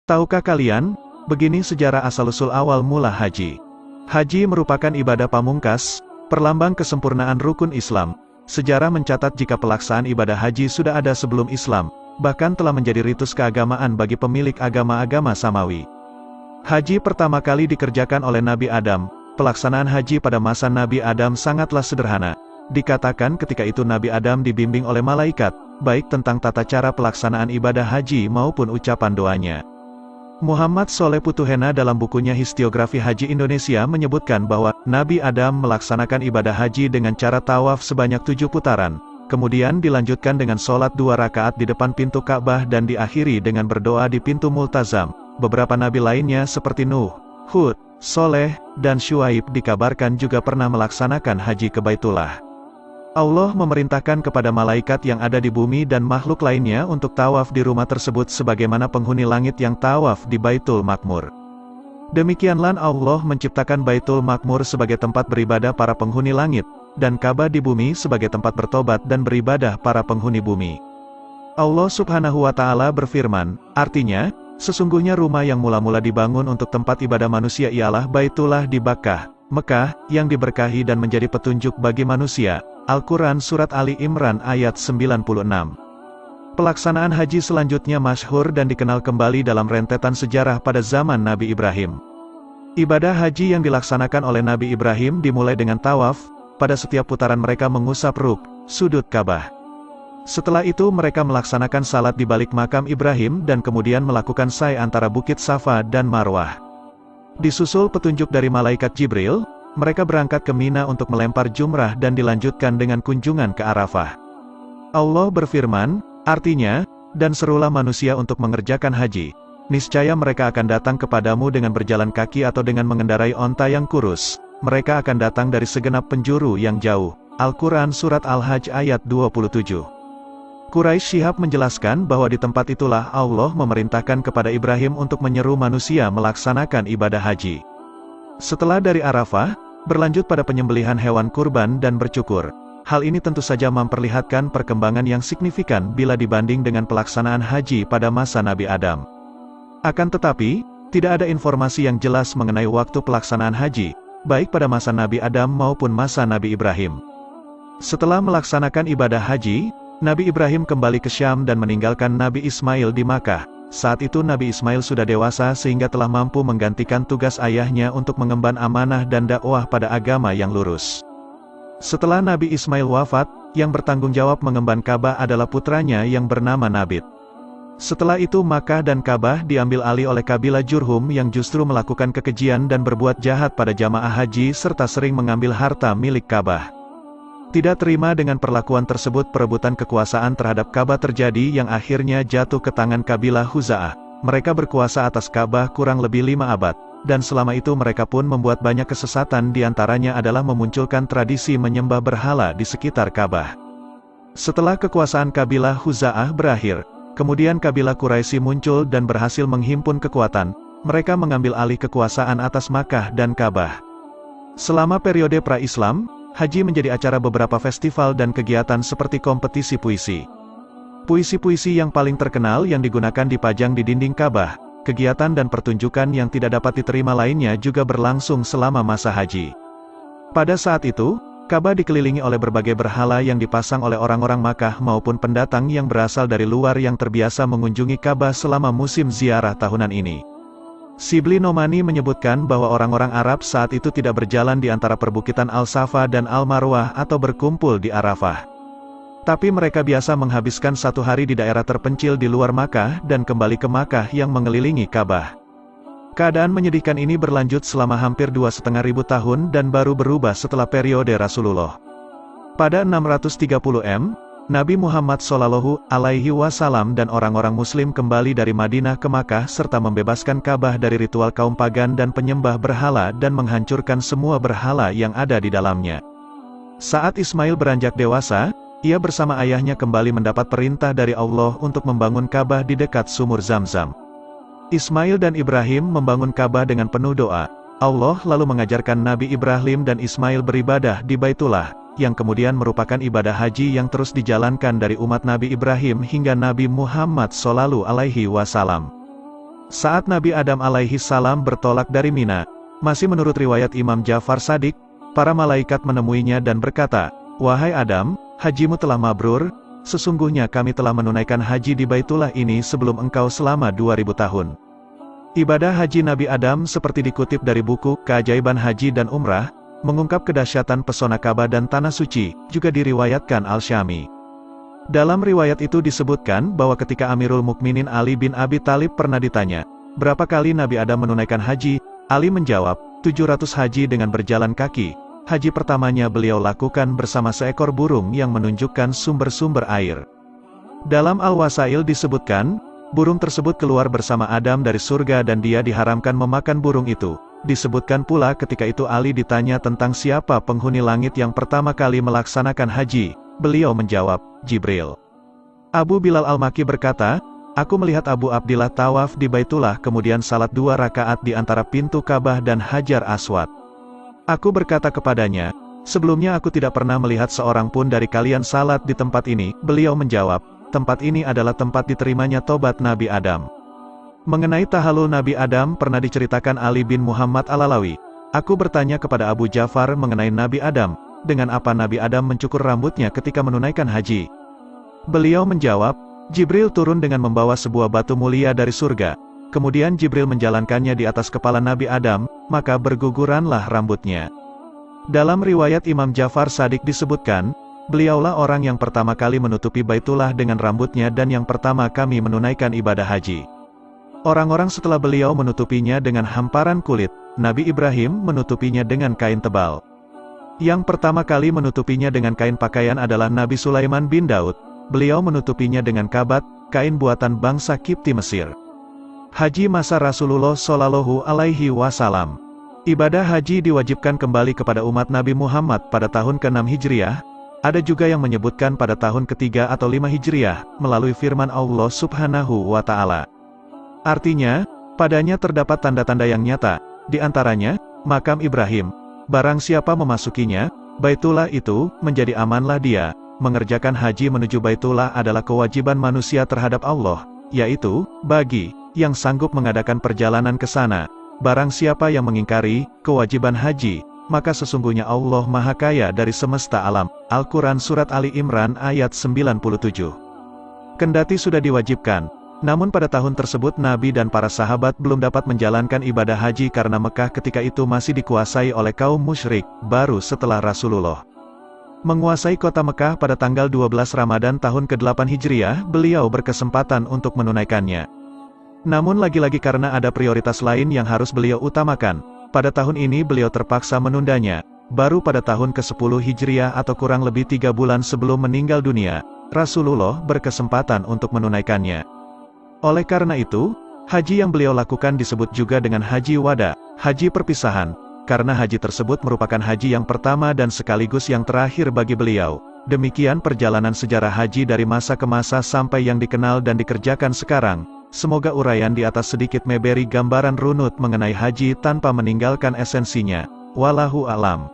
Tahukah kalian, begini sejarah asal-usul awal mula haji. Haji merupakan ibadah pamungkas, perlambang kesempurnaan rukun Islam. Sejarah mencatat jika pelaksanaan ibadah haji sudah ada sebelum Islam, bahkan telah menjadi ritus keagamaan bagi pemilik agama-agama samawi. Haji pertama kali dikerjakan oleh Nabi Adam. Pelaksanaan haji pada masa Nabi Adam sangatlah sederhana. Dikatakan ketika itu Nabi Adam dibimbing oleh malaikat, baik tentang tata cara pelaksanaan ibadah haji maupun ucapan doanya. Muhammad Soleh Putuhena dalam bukunya Histiografi Haji Indonesia menyebutkan bahwa Nabi Adam melaksanakan ibadah haji dengan cara tawaf sebanyak 7 putaran, kemudian dilanjutkan dengan sholat 2 rakaat di depan pintu Ka'bah dan diakhiri dengan berdoa di pintu Multazam. Beberapa nabi lainnya seperti Nuh, Hud, Soleh, dan Syuaib dikabarkan juga pernah melaksanakan haji ke Baitullah. Allah memerintahkan kepada malaikat yang ada di bumi dan makhluk lainnya untuk tawaf di rumah tersebut sebagaimana penghuni langit yang tawaf di Baitul Makmur. Demikianlah Allah menciptakan Baitul Makmur sebagai tempat beribadah para penghuni langit, dan Ka'bah di bumi sebagai tempat bertobat dan beribadah para penghuni bumi. Allah Subhanahu wa Ta'ala berfirman, artinya, sesungguhnya rumah yang mula-mula dibangun untuk tempat ibadah manusia ialah Baitullah di Bakkah, Mekah, yang diberkahi dan menjadi petunjuk bagi manusia. Al-Quran Surat Ali Imran ayat 96. Pelaksanaan haji selanjutnya masyhur dan dikenal kembali dalam rentetan sejarah pada zaman Nabi Ibrahim. Ibadah haji yang dilaksanakan oleh Nabi Ibrahim dimulai dengan tawaf. Pada setiap putaran mereka mengusap sudut Ka'bah. Setelah itu mereka melaksanakan salat di balik makam Ibrahim dan kemudian melakukan sa'i antara Bukit Safa dan Marwah. Disusul petunjuk dari malaikat Jibril, mereka berangkat ke Mina untuk melempar jumrah dan dilanjutkan dengan kunjungan ke Arafah. Allah berfirman, artinya, dan serulah manusia untuk mengerjakan haji. Niscaya mereka akan datang kepadamu dengan berjalan kaki atau dengan mengendarai onta yang kurus. Mereka akan datang dari segenap penjuru yang jauh. Al-Quran Surat Al-Hajj ayat 27. Quraisy Syihab menjelaskan bahwa di tempat itulah Allah memerintahkan kepada Ibrahim untuk menyeru manusia melaksanakan ibadah haji. Setelah dari Arafah, berlanjut pada penyembelihan hewan kurban dan bercukur. Hal ini tentu saja memperlihatkan perkembangan yang signifikan bila dibanding dengan pelaksanaan haji pada masa Nabi Adam. Akan tetapi, tidak ada informasi yang jelas mengenai waktu pelaksanaan haji, baik pada masa Nabi Adam maupun masa Nabi Ibrahim. Setelah melaksanakan ibadah haji, Nabi Ibrahim kembali ke Syam dan meninggalkan Nabi Ismail di Makkah. Saat itu Nabi Ismail sudah dewasa sehingga telah mampu menggantikan tugas ayahnya untuk mengemban amanah dan dakwah pada agama yang lurus. Setelah Nabi Ismail wafat, yang bertanggung jawab mengemban Ka'bah adalah putranya yang bernama Nabit. Setelah itu Makkah dan Ka'bah diambil alih oleh kabilah Jurhum yang justru melakukan kekejian dan berbuat jahat pada jamaah haji serta sering mengambil harta milik Ka'bah. Tidak terima dengan perlakuan tersebut, perebutan kekuasaan terhadap Ka'bah terjadi yang akhirnya jatuh ke tangan kabilah Khuza'ah. Mereka berkuasa atas Ka'bah kurang lebih 5 abad, dan selama itu mereka pun membuat banyak kesesatan, diantaranya adalah memunculkan tradisi menyembah berhala di sekitar Ka'bah. Setelah kekuasaan kabilah Khuza'ah berakhir, kemudian kabilah Quraisy muncul dan berhasil menghimpun kekuatan. Mereka mengambil alih kekuasaan atas Makkah dan Ka'bah. Selama periode pra-Islam, haji menjadi acara beberapa festival dan kegiatan seperti kompetisi puisi. Puisi-puisi yang paling terkenal yang digunakan dipajang di dinding Ka'bah. Kegiatan dan pertunjukan yang tidak dapat diterima lainnya juga berlangsung selama masa haji. Pada saat itu, Ka'bah dikelilingi oleh berbagai berhala yang dipasang oleh orang-orang Makkah maupun pendatang yang berasal dari luar yang terbiasa mengunjungi Ka'bah selama musim ziarah tahunan ini. Shibli Nomani menyebutkan bahwa orang-orang Arab saat itu tidak berjalan di antara perbukitan Al-Safa dan Al-Marwah atau berkumpul di Arafah. Tapi mereka biasa menghabiskan 1 hari di daerah terpencil di luar Makkah dan kembali ke Makkah yang mengelilingi Ka'bah. Keadaan menyedihkan ini berlanjut selama hampir 2.500 tahun dan baru berubah setelah periode Rasulullah. Pada 630 M, Nabi Muhammad SAW dan orang-orang Muslim kembali dari Madinah ke Makkah serta membebaskan Ka'bah dari ritual kaum pagan dan penyembah berhala dan menghancurkan semua berhala yang ada di dalamnya. Saat Ismail beranjak dewasa, ia bersama ayahnya kembali mendapat perintah dari Allah untuk membangun Ka'bah di dekat sumur Zam-Zam. Ismail dan Ibrahim membangun Ka'bah dengan penuh doa. Allah lalu mengajarkan Nabi Ibrahim dan Ismail beribadah di Baitullah, yang kemudian merupakan ibadah haji yang terus dijalankan dari umat Nabi Ibrahim hingga Nabi Muhammad SAW. Saat Nabi Adam alaihi salam bertolak dari Mina, masih menurut riwayat Imam Ja'far Shadiq, para malaikat menemuinya dan berkata, "Wahai Adam, hajimu telah mabrur, sesungguhnya kami telah menunaikan haji di Baitullah ini sebelum engkau selama 2000 tahun." Ibadah haji Nabi Adam seperti dikutip dari buku Keajaiban Haji dan Umrah, mengungkap kedahsyatan pesona Ka'bah dan Tanah Suci, juga diriwayatkan Al-Syami. Dalam riwayat itu disebutkan bahwa ketika Amirul Mukminin Ali bin Abi Thalib pernah ditanya, berapa kali Nabi Adam menunaikan haji, Ali menjawab, 700 haji dengan berjalan kaki. Haji pertamanya beliau lakukan bersama seekor burung yang menunjukkan sumber-sumber air. Dalam Al-Wasail disebutkan, burung tersebut keluar bersama Adam dari surga dan dia diharamkan memakan burung itu. Disebutkan pula ketika itu Ali ditanya tentang siapa penghuni langit yang pertama kali melaksanakan haji. Beliau menjawab, Jibril. Abu Bilal Al-Maki berkata, aku melihat Abu Abdillah tawaf di Baitullah kemudian salat 2 rakaat di antara pintu Ka'bah dan Hajar Aswad. Aku berkata kepadanya, sebelumnya aku tidak pernah melihat seorang pun dari kalian salat di tempat ini. Beliau menjawab, tempat ini adalah tempat diterimanya tobat Nabi Adam. Mengenai tahallul Nabi Adam pernah diceritakan Ali bin Muhammad Al-Alawi. Aku bertanya kepada Abu Ja'far mengenai Nabi Adam, dengan apa Nabi Adam mencukur rambutnya ketika menunaikan haji. Beliau menjawab, Jibril turun dengan membawa sebuah batu mulia dari surga. Kemudian Jibril menjalankannya di atas kepala Nabi Adam, maka berguguranlah rambutnya. Dalam riwayat Imam Ja'far Shadiq disebutkan, beliaulah orang yang pertama kali menutupi Baitullah dengan rambutnya dan yang pertama kami menunaikan ibadah haji. Orang-orang setelah beliau menutupinya dengan hamparan kulit, Nabi Ibrahim menutupinya dengan kain tebal. Yang pertama kali menutupinya dengan kain pakaian adalah Nabi Sulaiman bin Daud. Beliau menutupinya dengan kabat, kain buatan bangsa Kipti Mesir. Haji masa Rasulullah Shallallahu Alaihi Wasallam. Ibadah haji diwajibkan kembali kepada umat Nabi Muhammad pada tahun ke-6 Hijriah. Ada juga yang menyebutkan pada tahun ke-3 atau 5 Hijriah, melalui firman Allah Subhanahu wa Ta'ala. Artinya, padanya terdapat tanda-tanda yang nyata, di antaranya, makam Ibrahim. Barang siapa memasukinya, Baitullah itu, menjadi amanlah dia. Mengerjakan haji menuju Baitullah adalah kewajiban manusia terhadap Allah, yaitu, bagi yang sanggup mengadakan perjalanan ke sana. Barang siapa yang mengingkari kewajiban haji, maka sesungguhnya Allah Maha Kaya dari semesta alam. Al-Quran Surat Ali Imran ayat 97. Kendati sudah diwajibkan, namun pada tahun tersebut Nabi dan para sahabat belum dapat menjalankan ibadah haji karena Mekah ketika itu masih dikuasai oleh kaum musyrik. Baru setelah Rasulullah menguasai kota Mekah pada tanggal 12 Ramadan tahun ke-8 Hijriah, beliau berkesempatan untuk menunaikannya. Namun lagi-lagi karena ada prioritas lain yang harus beliau utamakan, pada tahun ini beliau terpaksa menundanya. Baru pada tahun ke-10 Hijriah atau kurang lebih 3 bulan sebelum meninggal dunia, Rasulullah berkesempatan untuk menunaikannya. Oleh karena itu, haji yang beliau lakukan disebut juga dengan haji wada, haji perpisahan, karena haji tersebut merupakan haji yang pertama dan sekaligus yang terakhir bagi beliau. Demikian perjalanan sejarah haji dari masa ke masa sampai yang dikenal dan dikerjakan sekarang. Semoga uraian di atas sedikit memberi gambaran runut mengenai haji tanpa meninggalkan esensinya. Wallahu a'lam.